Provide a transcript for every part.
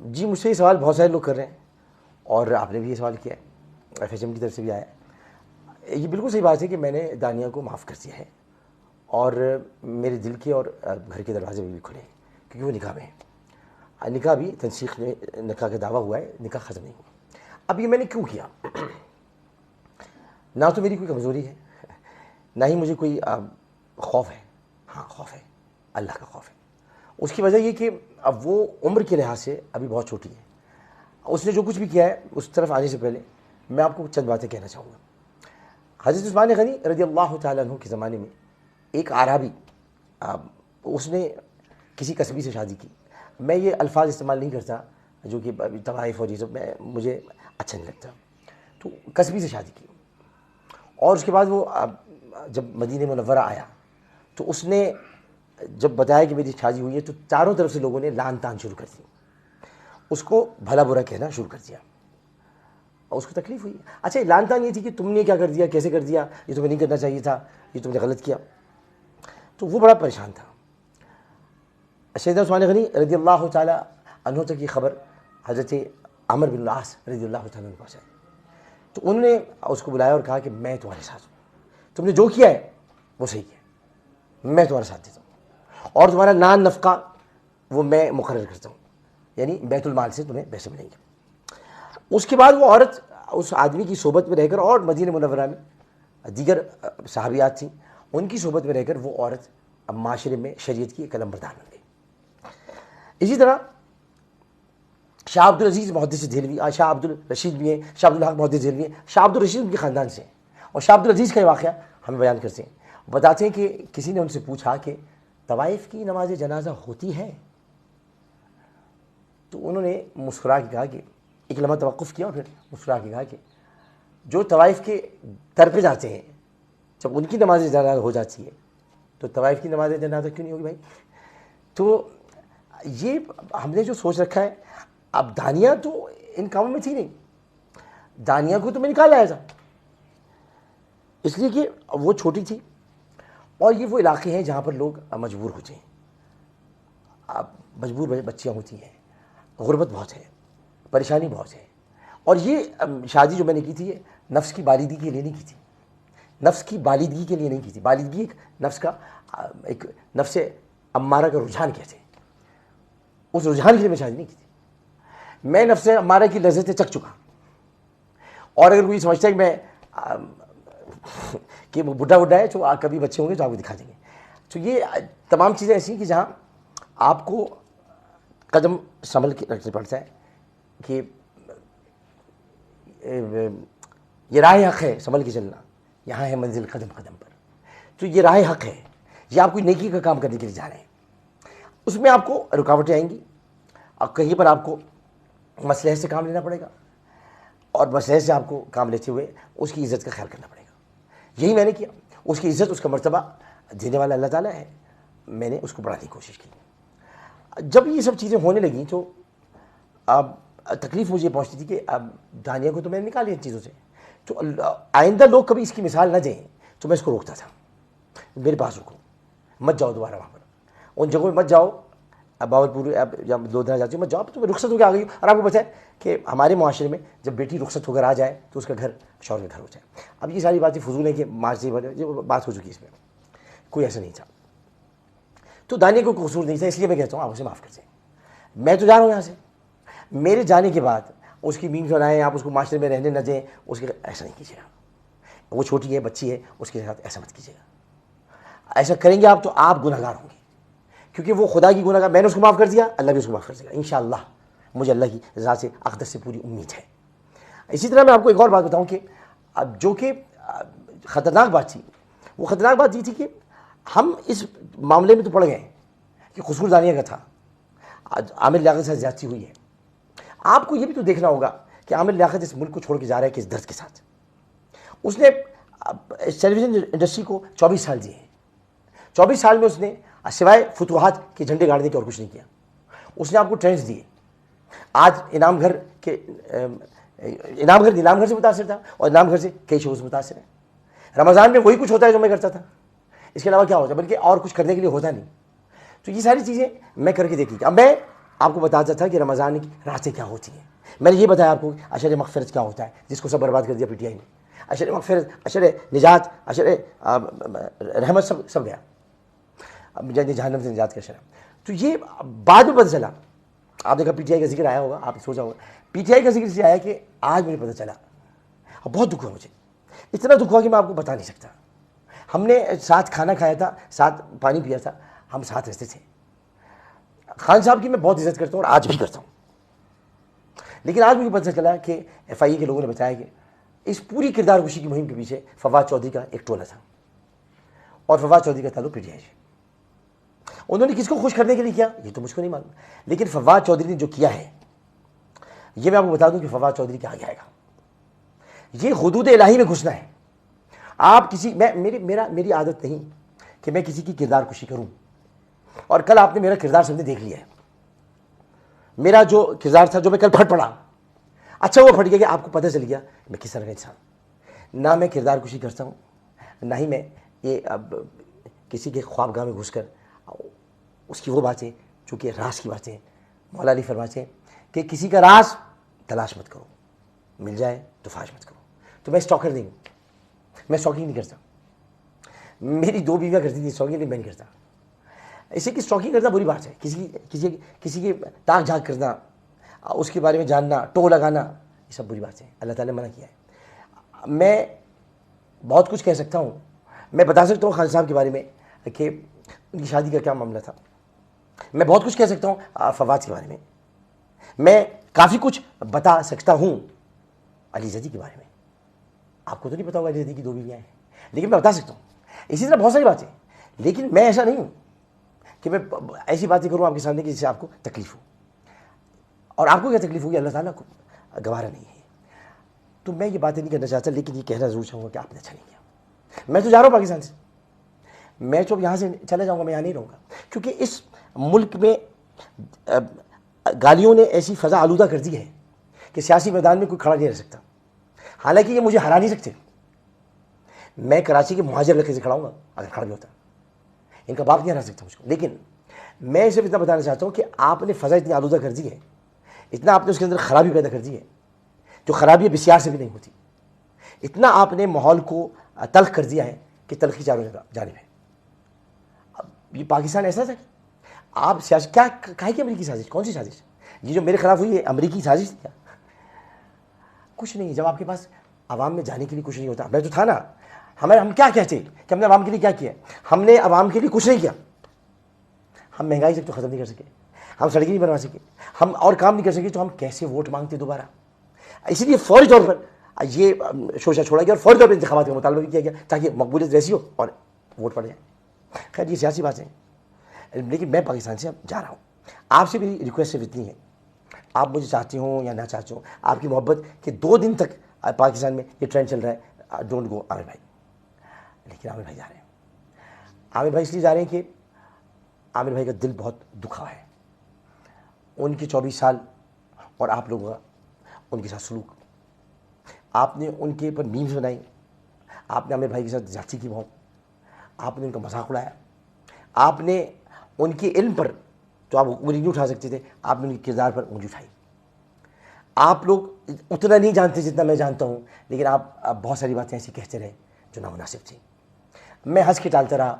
جی مجھ سے یہ سوال بہت سارے لوگ کر رہے ہیں اور آپ نے بھی یہ سوال کیا ہے، ایف ایچ ایم کی طرف سے بھی آیا ہے۔ یہ بالکل صحیح بات ہے کہ میں نے دانیہ کو معاف کر دیا ہے اور میرے دل کے اور گھر کے دروازے بھی کھلے ہیں، کیونکہ وہ نکاح میں ہے۔ نکاح بھی تنسیخ میں نکاح کا دعویٰ ہوا ہے، نکاح ختم نہیں ہوا۔ اب یہ میں نے کیوں کیا؟ نہ تو میری کوئی کمزوری ہے، نہ ہی مجھے کوئی خوف ہے۔ ہاں خوف ہے، اللہ کا خوف ہے۔ اس کی وجہ یہ کہ اب وہ عمر کے لحاظ سے ابھی بہت چھوٹی ہے۔ اس نے جو کچھ بھی کیا ہے اس طرف آنے سے پہلے میں آپ کو چند باتیں کہنا چاہوں گا۔ حضرت عثمان غنی رضی اللہ تعالیٰ عنہ کے زمانے میں ایک اعرابی، اس نے کسی کسبی سے شادی کی۔ میں یہ الفاظ استعمال نہیں کرتا جو کہ طوائف اور یہ سب مجھے اچھا نہیں لگتا، تو کسبی سے شادی کی۔ اور اس کے بعد وہ جب مدینہ منورہ آیا تو اس نے جب بتایا کہ میری شادی ہوئی ہے تو چاروں طرف سے لوگوں نے لعن طعن شروع کر دی، اس کو بھلا برا کہنا شروع کر دیا اور اس کو تکلیف ہوئی۔ اچھا لعن طعن یہ تھی کہ تم نے کیا کر دیا، کیسے کر دیا، یہ تمہیں نہیں کرنا چاہیے تھا، یہ تم نے غلط کیا، تو وہ بڑا پریشان تھا۔ سیدنا عثمان غنی رضی اللہ تعالیٰ عنہ تک یہ خبر حضرت عمرو بن العاص رضی اللہ تعالیٰ عنہ پہنچائی، تو انہوں نے اس کو بلایا اور کہا کہ میں تمہارے ساتھ ہوں، تم نے جو کیا ہے وہ صحیح کیا، میں تمہارے ساتھ دیتا ہوں اور تمہارا نان نفقہ وہ میں مقرر کرتا ہوں، یعنی بیت المال سے تمہیں پیسے ملیں گے۔ اس کے بعد وہ عورت اس آدمی کی صحبت میں رہ کر، اور مدینہ منورہ میں دیگر صحابیات تھیں، ان کی صحبت میں رہ کر وہ عورت اب معاشرے میں شریعت کی ایک علم بردار بن گئی۔ اسی طرح شاہ عبد العزیز محدث دہلوی، شاہ عبد الرشید بھی ہیں، شاہ عبد الحق محدث دہلوی ہیں، شاہ عبد الرشید ان کے خاندان سے ہیں، اور شاہ عبد العزیز کا یہ واقعہ ہمیں بیان کرتے ہیں، بتاتے ہیں کہ کسی نے ان سے پوچھا کہ طوائف کی نماز جنازہ ہوتی ہے؟ تو انہوں نے مسکرا کے کہا کہ ایک لمحہ توقف کیا اور پھر مسکرا کے کہا کہ جو طوائف کے در پہ جاتے ہیں جب ان کی نماز جنازہ ہو جاتی ہے تو طوائف کی نماز جنازہ کیوں نہیں ہوگی بھائی؟ تو یہ ہم نے جو سوچ رکھا ہے، اب دانیہ تو ان کاموں میں تھی نہیں، دانیہ کو تو میں نکال لایا تھا، اس لیے کہ وہ چھوٹی تھی اور یہ وہ علاقے ہیں جہاں پر لوگ مجبور ہوتے ہیں، اب مجبور بچیاں ہوتی ہیں، غربت بہت ہے، پریشانی بہت ہے، اور یہ شادی جو میں نے کی تھی یہ نفس کی بالادگی کے لیے نہیں کی تھی، نفس کی بالادگی کے لیے نہیں کی تھی۔ بالادگی ایک نفس کا ایک نفس امارہ کا رجحان کہتے ہیں، اس رجحان کے لیے میں شادی نہیں کی تھی۔ میں نفس امارہ کی لذتیں چکھ چکا، اور اگر کوئی سمجھتا ہے کہ میں کہ وہ بڈھا ہے تو کبھی بچے ہوں گے تو آپ کو دکھا دیں گے، تو یہ تمام چیزیں ایسی ہیں کہ جہاں آپ کو قدم سنبھل کے رکھنا پڑتا ہے کہ یہ راہ حق ہے، سنبھل کے چلنا، یہاں ہے منزل قدم قدم پر، تو یہ راہ حق ہے، یہ آپ کوئی نیکی کا کام کرنے کے لیے جا رہے ہیں، اس میں آپ کو رکاوٹیں آئیں گی، اور کہیں پر آپ کو مصلحت سے کام لینا پڑے گا، اور مصلحت سے آپ کو کام لیتے ہوئے اس کی عزت کا خیال کرنا پڑے گا۔ یہی میں نے کیا، اس کی عزت، اس کا مرتبہ دینے والا اللہ تعالیٰ ہے، میں نے اس کو بڑھانے کی کوشش کی۔ جب یہ سب چیزیں ہونے لگیں تو اب تکلیف مجھے پہنچتی تھی کہ اب دانیہ کو تو میں نے نکالی ان چیزوں سے، تو آئندہ لوگ کبھی اس کی مثال نہ دیں تو میں اس کو روکتا تھا، میرے پاس رکو، مت جاؤ دوبارہ وہاں پر، ان جگہوں میں مت جاؤ، اب باورپور اب جب لودھنا جاتی ہوں مت جاؤ، تو میں رخصت ہو کے آ گئی ہوں۔ اور آپ کو پتہ ہے کہ ہمارے معاشرے میں جب بیٹی رخصت ہو کر آ جائے تو اس کا گھر شوہر کا گھر ہو جائے۔ اب یہ ساری باتیں فضول ہیں کہ معاشرے یہ بات ہو چکی، اس میں کوئی ایسا نہیں تھا، تو دانیہ کو قصور نہیں تھا، اس لیے میں کہتا ہوں آپ اسے معاف کر دیں، میں تو جا رہا ہوں یہاں سے، میرے جانے کے بعد اس کی میم بنائیں، آپ اس کو معاشرے میں رہنے نہ دیں، اس کے ایسا نہیں کیجیے گا، وہ چھوٹی ہے، بچی ہے، اس کے ساتھ ایسا مت کیجیے گا، ایسا کریں گے آپ تو آپ گناہ گار ہوں گے، کیونکہ وہ خدا کی گناہ گار، میں نے اس کو معاف کر دیا، اللہ بھی اس کو معاف کر دے گا انشاءاللہ، مجھے اللہ کی رضا سے اقدس سے پوری امید ہے۔ اسی طرح میں آپ کو ایک اور بات بتاؤں کہ اب جو کہ خطرناک بات تھی، وہ خطرناک بات یہ تھی کہ ہم اس معاملے میں تو پڑ گئے کہ قصور دانیہ کا تھا، عامر لیاقت کے ساتھ زیادتی ہوئی ہے۔ آپ کو یہ بھی تو دیکھنا ہوگا کہ عامر لیاقت اس ملک کو چھوڑ کے جا رہا ہے کس درد کے ساتھ، اس نے ٹیلی ویژن انڈسٹری کو 24 سال دیے ہیں، 24 سال میں اس نے سوائے فتوحات کے جھنڈے گاڑنے کے اور کچھ نہیں کیا، اس نے آپ کو ٹرینڈز دیے۔ آج انعام گھر انعام گھر سے متاثر تھا، اور انعام گھر سے کئی شوز متاثر ہیں۔ رمضان میں وہی کچھ ہوتا ہے جو میں کرتا تھا، اس کے علاوہ کیا ہوتا ہے، بلکہ اور کچھ کرنے کے لیے ہوتا نہیں، تو یہ ساری چیزیں میں کر کے دیکھی۔ اب میں آپ کو بتاتا تھا کہ رمضان کی راتیں کیا ہوتی ہیں. میں نے یہ بتایا آپ کو عشر مغفرت کیا ہوتا ہے, جس کو سب برباد کر دیا پی ٹی آئی نے. عشر مغفرت, عشر نجات, عشر رحمت سب گیا. اب جہنم سے نجات کا عشر. تو یہ بعد میں پتہ چلا, آپ نے کہا پی ٹی آئی کا ذکر آیا ہوگا, آپ نے سوچا ہوگا پی ٹی آئی کا ذکر اس لیے آیا کہ آج مجھے پتہ چلا, بہت دکھ ہوا مجھے, اتنا دکھ ہوا کہ میں آپ کو بتا نہیں سکتا. ہم نے ساتھ کھانا کھایا تھا, ساتھ پانی پیا تھا, ہم ساتھ رہتے تھے. خان صاحب کی میں بہت عزت کرتا ہوں اور آج بھی کرتا ہوں, لیکن آج مجھے پتہ چلا کہ ایف آئی اے کے لوگوں نے بتایا کہ اس پوری کردار کشی کی مہم کے پیچھے فواد چودھری کا ایک ٹولہ تھا, اور فواد چودھری کا تعلق پی ٹی آئی سے. انہوں نے کس کو خوش کرنے کے لیے کیا یہ تو مجھ کو نہیں معلوم, لیکن فواد چودھری نے جو کیا ہے یہ میں آپ کو بتا دوں کہ فواد چودھری کیا آگے آئے گا. یہ حدود الہی میں گھسنا ہے. آپ کسی میری عادت نہیں کہ میں کسی کی کردار کشی کروں, اور کل آپ نے میرا کردار سب نے دیکھ لیا ہے. میرا جو کردار تھا جو میں کل پھٹ پڑا, اچھا وہ پھٹ گیا کہ آپ کو پتہ چل گیا میں کس طرح کا انسان. نہ میں کردار کشی کرتا ہوں, نہ ہی میں یہ کسی کے خوابگاہ میں گھس کر اس کی وہ باتیں جو کہ راز کی باتیں. مولا علی فرماتے ہیں کہ کسی کا راز تلاش مت کرو, مل جائے تو فاش مت کرو. تو میں اسٹاکر نہیں ہوں, میں اسٹاکنگ نہیں کرتا. میری 2 بیویاں کرتی تھی اسٹاکنگ, نہیں میں نہیں کرتا. اسے کہ اسٹاکنگ کرنا بری بات ہے, کسی کی تاک جھاک کرنا, اس کے بارے میں جاننا, ٹو لگانا, یہ سب بری بات ہے. اللہ تعالیٰ نے منع کیا ہے. میں بہت کچھ کہہ سکتا ہوں, میں بتا سکتا ہوں خان صاحب کے بارے میں کہ ان کی شادی کا کیا معاملہ تھا. میں بہت کچھ کہہ سکتا ہوں فواد کے بارے میں. میں کافی کچھ بتا سکتا ہوں علی زیدی کے بارے میں. آپ کو تو نہیں پتا ہوگا علی زیدی کی 2 بیویاں ہیں, لیکن میں بتا سکتا ہوں. اسی طرح بہت ساری باتیں, لیکن میں ایسا نہیں ہوں کہ میں ایسی باتیں کروں آپ کے سامنے کہ جس سے آپ کو تکلیف ہو. اور آپ کو کیا تکلیف ہوگی اللہ تعالیٰ کو گوارا نہیں ہے. تو میں یہ باتیں نہیں کرنا چاہتا, لیکن یہ کہنا ضرور چاہوں گا کہ آپ نے اچھا نہیں کیا. میں تو جا رہا ہوں پاکستان سے, میں تو یہاں سے چلا جاؤں گا, میں یہاں نہیں رہوں گا, کیونکہ اس ملک میں گالیوں نے ایسی فضا آلودہ کر دی ہے کہ سیاسی میدان میں کوئی کھڑا نہیں رہ سکتا. حالانکہ یہ مجھے ہرا نہیں سکتے. میں کراچی کے مہاجر علاقے سے کھڑا ہوں گا اگر کھڑا بھی ہوتا, ان کا باپ نہیں ہرا سکتا مجھ کو. لیکن میں صرف اتنا بتانا چاہتا ہوں کہ آپ نے فضا اتنی آلودہ کر دی ہے, اتنا آپ نے اس کے اندر خرابی پیدا کر دی ہے جو خرابی بسیار سے بھی نہیں ہوتی. اتنا آپ نے ماحول کو تلخ کر دیا ہے کہ تلخی چاروں جانب ہے. اب یہ پاکستان ایسا تھا کہ آپ سیاست کیا کہا کہ امریکی سازش, کون سی سازش؟ یہ جو میرے خلاف ہوئی ہے امریکی سازش تھی کیا؟ کچھ نہیں. جب آپ کے پاس عوام میں جانے کے لیے کچھ نہیں ہوتا, میں تو تھا نا. ہم کیا کہتے کہ ہم نے عوام کے لیے کیا کیا؟ ہم نے عوام کے لیے کچھ نہیں کیا. ہم مہنگائی سے تو ختم نہیں کر سکے, ہم سڑکیں نہیں بنوا سکے, ہم اور کام نہیں کر سکے, تو ہم کیسے ووٹ مانگتے دوبارہ؟ اسی لیے فوری طور پر یہ شوشہ چھوڑا گیا اور فوری طور پر انتخابات کا مطالبہ بھی کیا گیا تاکہ مقبولیت ویسی ہو اور ووٹ پڑ جائے. خیر یہ سیاسی باتیں ہیں, لیکن میں پاکستان سے اب جا رہا ہوں. آپ سے میری ریکویسٹ صرف اتنی ہے, آپ مجھے چاہتے ہوں یا نہ چاہتے ہوں, آپ کی محبت کہ 2 دن تک پاکستان میں یہ ٹرینڈ چل رہا ہے, ڈونٹ گو عامر بھائی. لیکن عامر بھائی جا رہے ہیں. عامر بھائی اس لیے جا رہے ہیں کہ عامر بھائی کا دل بہت دکھا ہے. ان کے 24 سال اور آپ لوگوں کا ان کے ساتھ سلوک, آپ نے ان کے اوپر میمز بنائی, آپ نے عامر بھائی کے ساتھ زیادتی کی بہت, آپ نے ان کا مذاق اڑایا, آپ نے ان کے علم پر تو آپ انگلی نہیں اٹھا سکتے تھے, آپ نے ان کے کردار پر انگلی اٹھائی. آپ لوگ اتنا نہیں جانتے جتنا میں جانتا ہوں, لیکن آپ بہت ساری باتیں ایسی کہتے رہے جو نامناسب تھیں. میں ہنس کے ٹالتا رہا,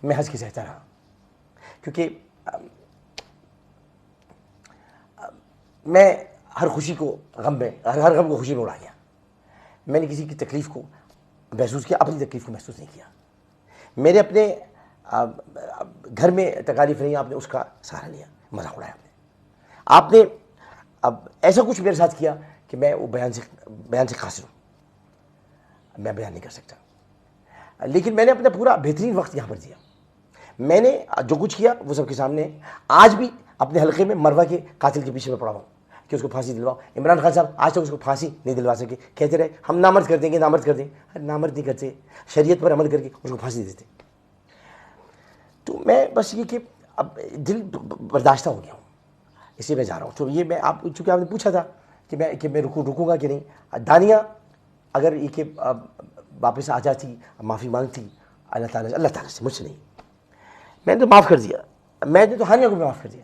میں ہنس کے سہتا رہا, کیونکہ میں ہر خوشی کو غم میں, ہر غم کو خوشی میں اڑا گیا. میں نے کسی کی تکلیف کو محسوس کیا, اپنی تکلیف کو محسوس نہیں کیا. میرے اپنے گھر میں تکالیف نہیں, آپ نے اس کا سہارا لیا, مذاق اڑایا آپ نے. اب ایسا کچھ میرے ساتھ کیا کہ میں وہ بیان سے قاصر ہوں, میں بیان نہیں کر سکتا. لیکن میں نے اپنا پورا بہترین وقت یہاں پر دیا. میں نے جو کچھ کیا وہ سب کے سامنے. آج بھی اپنے حلقے میں مروا کے قاتل کے پیچھے میں پڑا ہوں کہ اس کو پھانسی دلواؤ. عمران خان صاحب آج تک اس کو پھانسی نہیں دلوا سکے, کہتے رہے ہم نامرد کر دیں گے, نامرد کر دیں گے. نامرد نہیں کرتے, شریعت پر عمل کر کے اس کو پھانسی دیتے. تو میں بس یہ کہ اب دل برداشتہ ہو گیا ہوں, اس لیے میں جا رہا ہوں. تو یہ میں آپ, چونکہ آپ نے پوچھا تھا کہ میں رکوں گا کہ نہیں, دانیہ اگر یہ کہ واپس آ جاتی, معافی مانگتی اللہ تعالیٰ سے, مجھ سے نہیں, میں نے تو معاف کر دیا. میں نے تو ہانیہ کو بھی معاف کر دیا.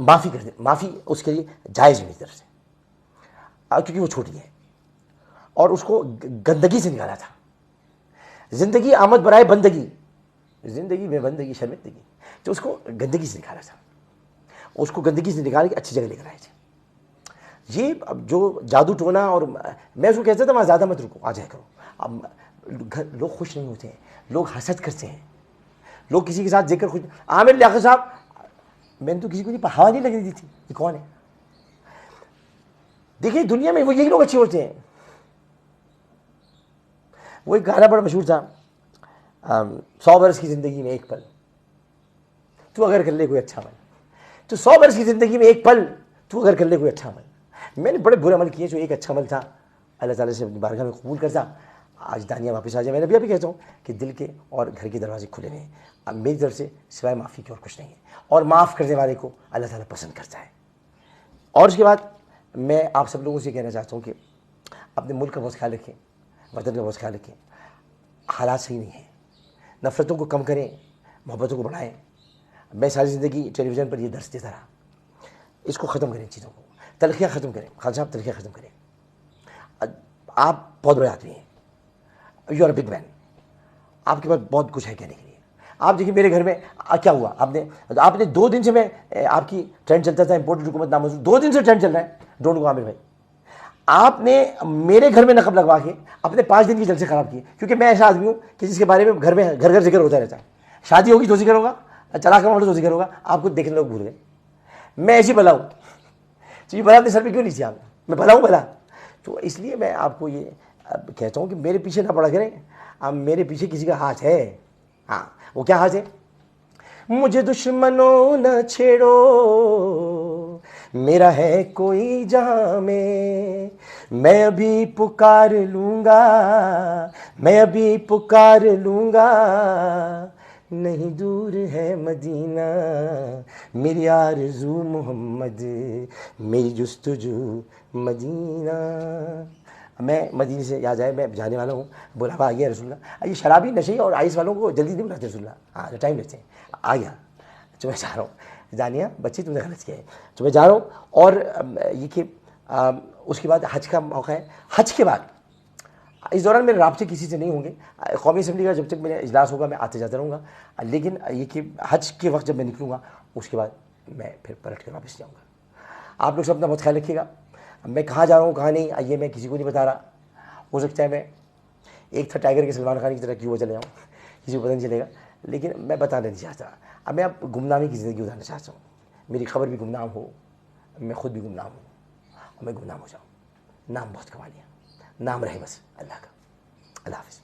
معافی کر دیں, معافی اس کے لیے جائز میری طرف سے, کیونکہ وہ چھوٹی ہے اور اس کو گندگی سے نکالا تھا. زندگی آمد برائے بندگی, زندگی میں بندگی شرمندگی, تو اس کو گندگی سے نکالا تھا, اس کو گندگی سے نکال کے اچھی جگہ لے کر آئے تھے. یہ جو جادو ٹونا, اور میں اس کو کہتا تھا وہاں زیادہ مت رکو, آ جائے کرو. اب لوگ خوش نہیں ہوتے ہیں, لوگ حسد کرتے ہیں, لوگ کسی کے ساتھ ذکر خوش. عامر لیاقت صاحب, میں نے تو کسی کو نہیں ہوا نہیں لگنے دی تھی, یہ کون ہے؟ دیکھیے دنیا میں وہ یہی لوگ اچھے ہوتے ہیں. وہ ایک گانا بڑا مشہور تھا, 100 برس کی زندگی میں ایک پل تو اگر کر لے کوئی اچھا عمل. تو 100 برس کی زندگی میں ایک پل تو اگر کر لے کوئی اچھا عمل. میں نے بڑے برے عمل کیے, جو ایک اچھا عمل تھا اللہ تعالیٰ سے اپنی بارگاہ میں قبول کرتا, آج دانیہ واپس آ جائے. میں نے ابھی کہتا ہوں کہ دل کے اور گھر کے دروازے کھلے رہیں. اب میری طرف سے سوائے معافی کے اور کچھ نہیں ہے, اور معاف کرنے والے کو اللہ تعالیٰ پسند کرتا ہے. اور اس کے بعد میں آپ سب لوگوں سے کہنا چاہتا ہوں کہ اپنے ملک کا بہت خیال رکھیں, وطن کا بہت خیال رکھیں. حالات صحیح نہیں ہیں, نفرتوں کو کم کریں, محبتوں کو بڑھائیں. میں ساری زندگی ٹیلی ویژن پر یہ درس دیتا رہا, اس کو ختم کریں, چیزوں کو, تلخیاں ختم کریں. خان صاحب تلخیاں ختم کریں. آپ بہت بڑے آدمی ہیں, یو آر اے بگ مین, آپ کے پاس بہت کچھ ہے کہنے کے لیے. آپ دیکھیے میرے گھر میں کیا ہوا, آپ نے 2 دن سے, میں آپ کی ٹرینڈ چلتا تھا امپورٹنٹ حکومت نامنظور, 2 دن سے ٹرینڈ چل رہا ہے, ڈونٹ گو عامر بھائی. آپ نے میرے گھر میں نقب لگوا کے اپنے 5 دن کی جلسے خراب کیے, کیونکہ میں ایسا آدمی ہوں کہ جس کے بارے میں گھر گھر ذکر ہوتا رہتا ہے. شادی ہوگی تو ذکر ہوگا, طلاق کا معاملہ تو ذکر ہوگا, آپ کو دیکھنے لوگ بھول گئے. میں ایسی بلا ہوں, تو یہ بلا اپنے سر پہ کیوں نہیں تھی, میں بلا ہوں بلا. تو اس لیے میں آپ کو یہ کہتا ہوں کہ میرے پیچھے نہ پڑا کریں. اب میرے پیچھے کسی کا ہاتھ ہے, ہاں وہ کیا ہاتھ ہے؟ مجھے دشمنوں نہ چھیڑو, میرا ہے کوئی جہاں میں ابھی پکار لوں گا, میں ابھی پکار لوں گا. نہیں دور ہے مدینہ میری آرزو محمد, میری جستجو مدینہ. میں مدینے سے یاد آئے, میں جانے والا ہوں, بلاوا آ گیا رسول اللہ. یہ شرابی نشے اور آئس والوں کو جلدی نہیں بلاتے رسول اللہ, ہاں ٹائم لیتے ہیں. آ گیا تو میں جا رہا ہوں, جانیہ بچے تم نے غلط کیا ہے, تو میں جا رہا ہوں. اور یہ کہ اس کے بعد حج کا موقع ہے. حج کے بعد اس دوران میرے رابطے کسی سے نہیں ہوں گے. قومی اسمبلی کا جب تک میرا اجلاس ہوگا میں آتے جاتا رہوں گا, لیکن یہ کہ حج کے وقت جب میں نکلوں گا اس کے بعد میں پھر پلٹ کے واپس جاؤں گا. آپ لوگ سب اپنا بہت خیال رکھیے گا. میں کہاں جا رہا ہوں کہاں نہیں, یہ میں کسی کو نہیں بتا رہا. ہو سکتا ہے میں ایک تھا ٹائیگر کے سلمان خان کی طرح کیوں وہ چلے جاؤں, کسی کو پتہ نہیں چلے گا, لیکن میں بتانا نہیں چاہتا. اب میں اب گمنامی کی زندگی گزارنا چاہتا ہوں. میری خبر بھی گمنام ہو, میں خود بھی گمنام ہوں, اور میں گمنام ہو جاؤں. نام بہت کما لیا, نام رہے بس اللہ کا. اللہ حافظ.